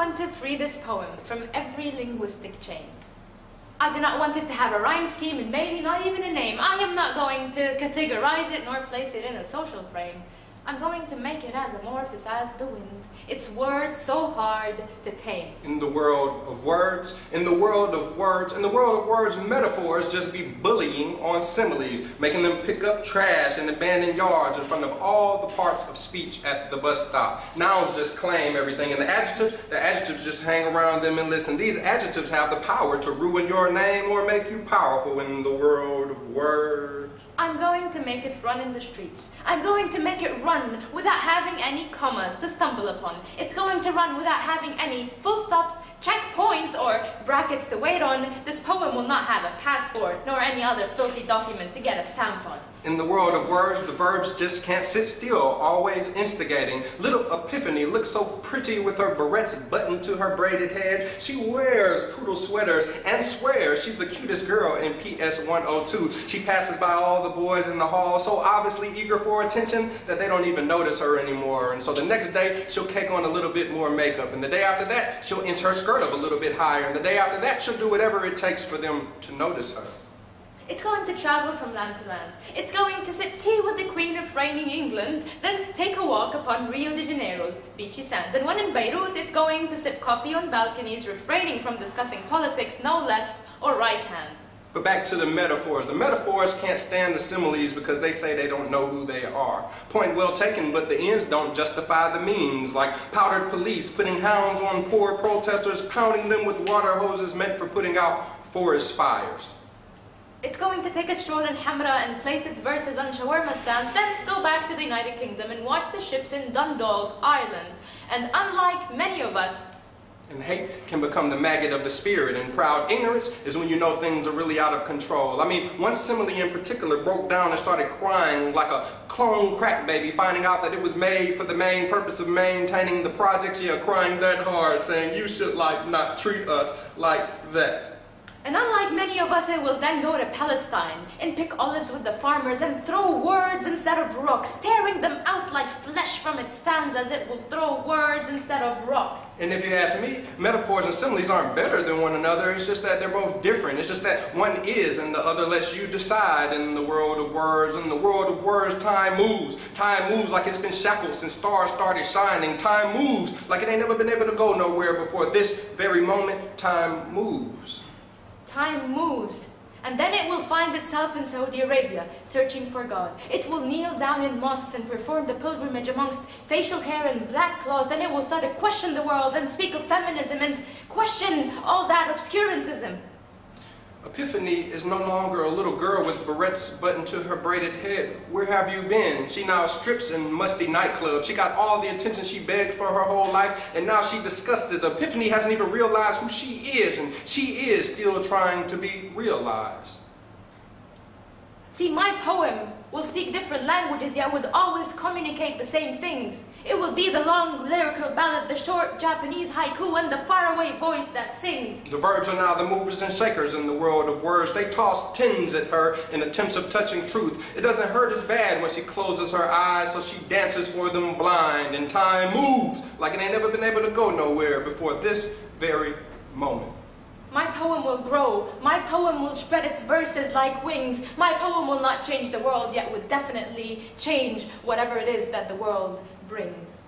want to free this poem from every linguistic chain. I do not want it to have a rhyme scheme and maybe not even a name. I am not going to categorize it nor place it in a social frame. I'm going to make it as amorphous as the wind. Its words so hard to tame. In the world of words, in the world of words, in the world of words, metaphors just be bullying on similes, making them pick up trash in abandoned yards in front of all the parts of speech at the bus stop. Nouns just claim everything, and the adjectives just hang around them and listen. These adjectives have the power to ruin your name or make you powerful in the world of words. I'm going to make it run in the streets. I'm going to make it run without having any commas to stumble upon. It's going to run without having any full stops, checkpoints, or brackets to wait on. This poem will not have a passport nor any other filthy document to get a stamp on. In the world of words, the verbs just can't sit still, always instigating. Little Epiphany looks so pretty with her barrettes buttoned to her braided head. She wears poodle sweaters and swears she's the cutest girl in PS 102. She passes by all the boys in the hall, so obviously eager for attention that they don't even notice her anymore. And so the next day, she'll cake on a little bit more makeup. And the day after that, she'll inch her skirt up a little bit higher. And the day after that, she'll do whatever it takes for them to notice her. It's going to travel from land to land. It's going to sip tea with the Queen of reigning England, then take a walk upon Rio de Janeiro's beachy sands. And when in Beirut, it's going to sip coffee on balconies, refraining from discussing politics, no left or right hand. But back to the metaphors. The metaphors can't stand the similes because they say they don't know who they are. Point well taken, but the ends don't justify the means, like powdered police putting hounds on poor protesters, pounding them with water hoses meant for putting out forest fires. It's going to take a stroll in Hamra and place its verses on shawarma stands, then go back to the United Kingdom and watch the ships in Dundalk, Ireland. And unlike many of us, and hate can become the maggot of the spirit, and proud ignorance is when you know things are really out of control. I mean, one simile in particular broke down and started crying like a clone crack baby, finding out that it was made for the main purpose of maintaining the project. Yeah, crying that hard, saying you should not treat us like that. And unlike many of us, it will then go to Palestine and pick olives with the farmers and throw words instead of rocks, tearing them out like flesh from its stanzas. It will throw words instead of rocks. And if you ask me, metaphors and similes aren't better than one another. It's just that they're both different. It's just that one is and the other lets you decide. In the world of words, in the world of words, time moves. Time moves like it's been shackled since stars started shining. Time moves like it ain't never been able to go nowhere before this very moment. Time moves. Time moves, and then it will find itself in Saudi Arabia, searching for God. It will kneel down in mosques and perform the pilgrimage amongst facial hair and black cloth, and it will start to question the world and speak of feminism and question all that obscurantism. Epiphany is no longer a little girl with barrettes buttoned to her braided head. Where have you been? She now strips in musty nightclubs. She got all the attention she begged for her whole life, and now she's disgusted. Epiphany hasn't even realized who she is, and she is still trying to be realized. See, my poem will speak different languages, yet would always communicate the same things. It will be the long lyrical ballad, the short Japanese haiku, and the faraway voice that sings. The verbs are now the movers and shakers in the world of words. They toss tins at her in attempts of touching truth. It doesn't hurt as bad when she closes her eyes, so she dances for them blind. And time moves like it ain't never been able to go nowhere before this very moment. My poem will grow. My poem will spread its verses like wings. My poem will not change the world, yet would definitely change whatever it is that the world brings.